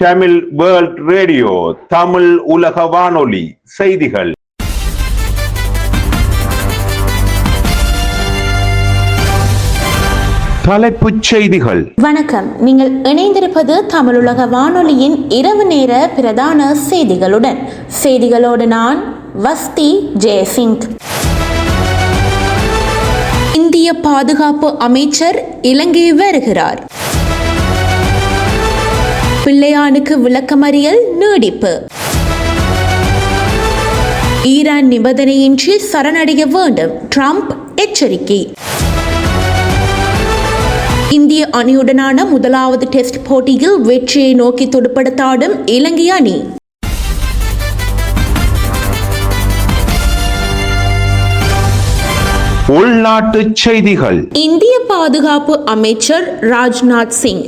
Tamil world radio, Tamil உலக வானொலி செய்திகள். தலைப்புச் செய்திகள். வணக்கம், நீங்கள் இணைந்திருப்பது தமிழுலக வானொலியின் இரவு நேர பிரதான செய்திகளுடன். செய்திகளோடு நான் வஸ்தி ஜெயசிங். இந்திய பாதுகாப்பு அமைச்சர் இலங்கை வருகிறார். பிள்ளையானுக்கு விளக்கமறியல் நீடிப்பு. ஈரான் நிபந்தனையின்றி சரணடைய வேண்டும், ட்ரம்ப் எச்சரிக்கை. இந்திய அணியுடனான முதலாவது டெஸ்ட் போட்டியில் வெற்றியை நோக்கி துடுப்படுத்தாடும் இலங்கை அணி. உள்நாட்டு செய்திகள். இந்திய பாதுகாப்பு அமைச்சர் ராஜ்நாத் சிங்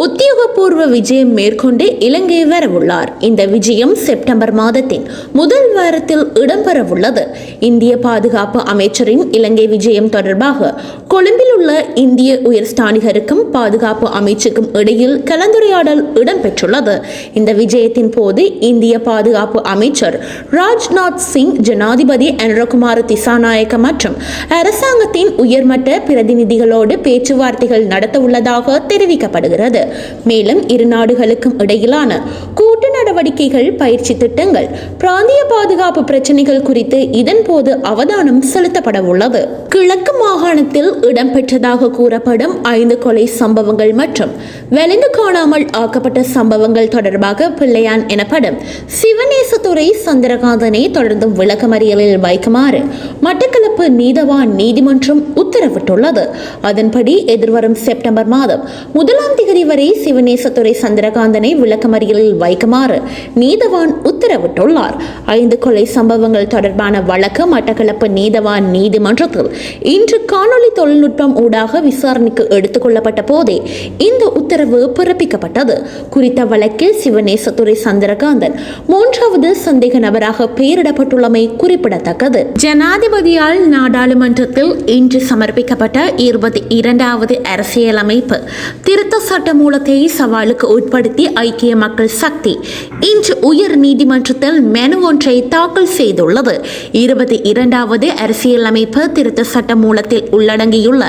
உத்தியோகபூர்வ விஜயம் மேற்கொண்டு இலங்கை வரவுள்ளார். இந்த விஜயம் செப்டம்பர் மாதத்தின் முதல் வாரத்தில் இடம்பெறவுள்ளது. இந்திய பாதுகாப்பு அமைச்சரின் இலங்கை விஜயம் தொடர்பாக கொழும்பில் உள்ள இந்திய உயர்ஸ்தானிகருக்கும் பாதுகாப்பு அமைச்சுக்கும் இடையில் கலந்துரையாடல் இடம்பெற்றுள்ளது. இந்த விஜயத்தின் போது இந்திய பாதுகாப்பு அமைச்சர் ராஜ்நாத் சிங் ஜனாதிபதி அனுரகுமார திசாநாயக்க மற்றும் அரசாங்கத்தின் உயர்மட்ட பிரதிநிதிகளோடு பேச்சுவார்த்தைகள் நடத்த உள்ளதாக தெரிவிக்கப்படுகிறது. மேலும் இரு நாடுகளுக்கும் இடையிலான கூட்டு நடவடிக்கைகள், பயிற்சி திட்டங்கள், பிராந்திய பாதுகாப்பு பிரச்சனைகள் குறித்து இதன் போது அவதானம் செலுத்தப்பட உள்ளது. கிழக்கு மாகாணத்தில் இடம்பெற்றதாக கூறப்படும் 5 கொலை சம்பவங்கள் மற்றும் வலிந்து காணாமல் ஆக்கப்பட்ட சம்பவங்கள் தொடர்பாக பிள்ளையான் எனப்படும் சிவநேசத்துறை சந்திரகாந்தனை தொடர்ந்தும் விளக்கமறியலில் வைக்குமாறு மட்டக்களப்பு நீதவான் நீதிமன்றம் உத்தரவிட்டுள்ளது. அதன்படி எதிர்வரும் செப்டம்பர் மாதம் 1ஆம் தேதி வரை சிவநேசத்துறை சந்திரகாந்தனை விளக்கமறியலில் வைக்குமாறு நீதவான் உத்தரவிட்டுள்ளார். 5 கொலை சம்பவங்கள் தொடர்பான வழக்கு மட்டக்களப்பு நீதவான் நீதிமன்றத்தில் இன்று காணொலி தொழில்நுட்பம் ஊடாக விசாரணைக்கு எடுத்துக் கொள்ளப்பட்ட போதே இந்த உத்தரவு பிறப்பிக்கப்பட்டது. குறித்த வழக்கில் சிவநேசத்துறை சந்திரகாந்தன் 3வது சந்தேக நபராக பெயரிடப்பட்டுள்ளமை குறிப்பிடத்தக்கது. ஜனாதிபதியால் நாடாளுமன்றத்தில் இன்று சமர்ப்பிக்கப்பட்ட 22வது அரசியலமைப்பு திருத்த சட்ட மூலத்தை சவாலுக்கு உட்படுத்தி ஐக்கிய மக்கள் சக்தி இன்று உயர் நீதிமன்றத்தில் மனு ஒன்றை தாக்கல் செய்துள்ளது. 22வது அரசியலமைப்பு திருத்த சட்ட மூலத்தில் உள்ளடங்கியுள்ள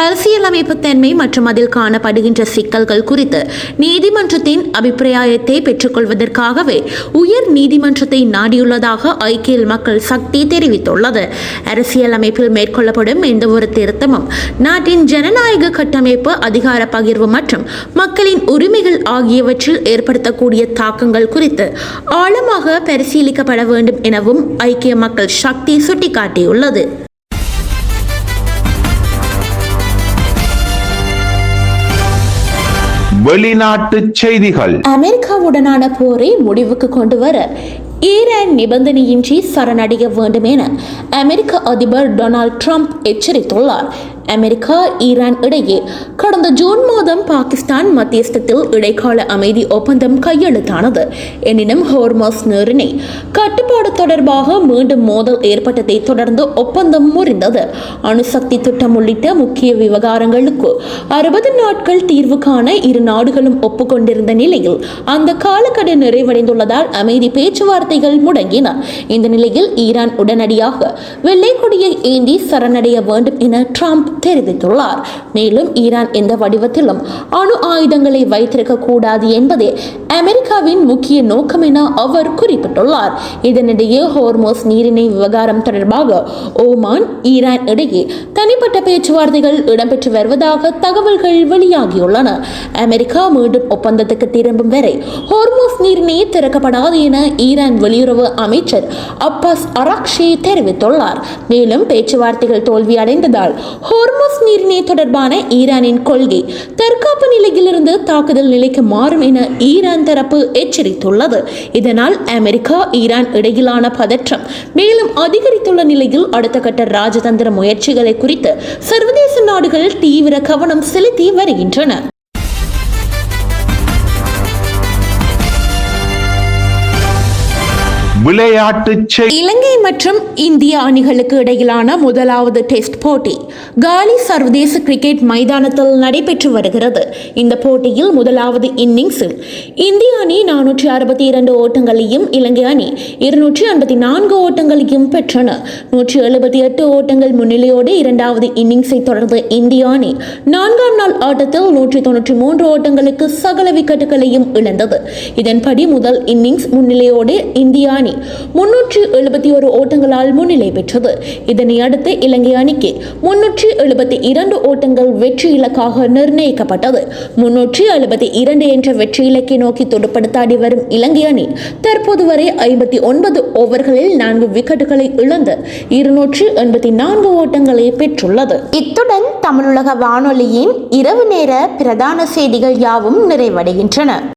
அரசியலமைப்பு தன்மை மற்றும் அதில் காணப்படுகின்ற சிக்கல்கள் குறித்து நீதிமன்றத்தின் அபிப்பிராயத்தை பெற்றுக்கொள்வதற்காகவே உயர் நீதிமன்றத்தை நாடியுள்ளதாக ஐக்கிய மக்கள் சக்தி தெரிவித்துள்ளது. அரசியலமைப்பில் மேற்கொள்ளப்படும் எந்த ஒரு திருத்தமும் நாட்டின் ஜனநாயக கட்டமைப்பு, அதிகார பகிர்வு மற்றும் மக்களின் உரிமைகள் ஆகியவற்றில் ஏற்படுத்தக்கூடிய தாக்கங்கள் குறித்து ஆழமாக பரிசீலிக்கப்பட வேண்டும் எனவும் ஐக்கிய மக்கள் சக்தி சுட்டிக்காட்டியுள்ளது. வெளிநாட்டு செய்திகள். அமெரிக்காவுடனான போரை முடிவுக்கு கொண்டு வர ஈரான் நிபந்தனையின்றி சரணடைய வேண்டும் என அமெரிக்க அதிபர் டொனால்ட் ட்ரம்ப் எச்சரித்துள்ளார். அமெரிக்கா ஈரான் இடையே கடந்த ஜூன் மாதம் பாகிஸ்தான் மத்தியஸ்தத்தில் இடைக்கால அமைதி ஒப்பந்தம் கையெழுத்தானது. எனினும் ஹோர்மஸ் நீரிணை கட்டுப்பாடு தொடர்பாக மீண்டும் மோதல் ஏற்பட்டதை தொடர்ந்து ஒப்பந்தம் முறிந்தது. அணுசக்தி திட்டம் உள்ளிட்ட முக்கிய விவகாரங்களுக்கு 60 நாட்கள் தீர்வு காண இரு நாடுகளும் ஒப்புக்கொண்டிருந்த நிலையில் அந்த காலக்கெடு நிறைவடைந்துள்ளதால் அமைதி பேச்சுவார்த்தைகள் முடங்கின. இந்த நிலையில் ஈரான் உடனடியாக வெள்ளை கொடியை ஏந்தி சரணடைய வேண்டும் என ட்ரம்ப் தெரிவித்துள்ளார். மேலும் ஈரான் எந்த வடிவத்திலும் அணு ஆயுதங்களை வைத்திருக்க கூடாது என்பதே அமெரிக்காவின் முக்கிய நோக்கம் என அவர் குறிப்பிட்டுள்ளார். இதனிடையே ஹோர்மோஸ் நீரிணை விவகாரம் தொடர்பாக ஓமான், ஈரான் இடையே தனிப்பட்ட பேச்சுவார்த்தைகள் இடம்பெற்று வருவதாக தகவல்கள் வெளியாகியுள்ளன. அமெரிக்கா மீண்டும் ஒப்பந்தத்துக்கு திரும்பும் வரை ஹோர்மோஸ் நீரிணை திறக்கப்படாது என ஈரான் வெளியுறவு அமைச்சர் அப்பாஸ் அராக்ஷி தெரிவித்துள்ளார். மேலும் பேச்சுவார்த்தைகள் தோல்வியடைந்ததால் ஹோர்மஸ் நீரிணை தொடர்பான ஈரானின் கொள்கை தற்காப்பு நிலையிலிருந்து தாக்குதல் நிலைக்கு மாறும் என ஈரான் தரப்பு எச்சரித்துள்ளது. இதனால் அமெரிக்கா ஈரான் இடையிலான பதற்றம் மேலும் அதிகரித்துள்ள நிலையில் அடுத்த கட்ட ராஜதந்திர முயற்சிகளை குறித்து சர்வதேச நாடுகள் தீவிர கவனம் செலுத்தி வருகின்றன. விளையாட்டுச் செய்தி. இலங்கை மற்றும் இந்திய அணிகளுக்கு இடையிலான முதலாவது டெஸ்ட் போட்டி காலி சர்வதேச கிரிக்கெட் மைதானத்தில் நடைபெற்று வருகிறது. இந்த போட்டியில் முதலாவது இன்னிங்ஸில் இந்திய அணி 462 ஓட்டங்களையும் இலங்கை அணி 284 ஓட்டங்களையும் பெற்றன. 178 ஓட்டங்கள் முன்னிலையோடு இரண்டாவது இன்னிங்ஸை தொடர்ந்து இந்திய அணி 4ஆம் நாள் ஆட்டத்தில் 193 ஓட்டங்களுக்கு சகல விக்கெட்டுகளையும் இழந்தது. இதன்படி முதல் இன்னிங்ஸ் முன்னிலையோடு இந்திய அணி 371 ஓட்டங்களால் முன்னிலை பெற்றது. இதனை அடுத்து இலங்கை அணிக்கு 372 ஓட்டங்கள் வெற்றி இலக்காக நிர்ணயிக்கப்பட்டது. 372 என்ற வெற்றி இலக்கை நோக்கி துடுப்படுத்தாடி வரும் இலங்கை அணி தற்போது வரை 59 ஓவர்களில் 4 விக்கெட்டுகளை இழந்து 284 ஓட்டங்களை பெற்றுள்ளது. இத்துடன் தமிழுலக வானொலியின் இரவு நேர பிரதான செய்திகள் யாவும் நிறைவடைகின்றன.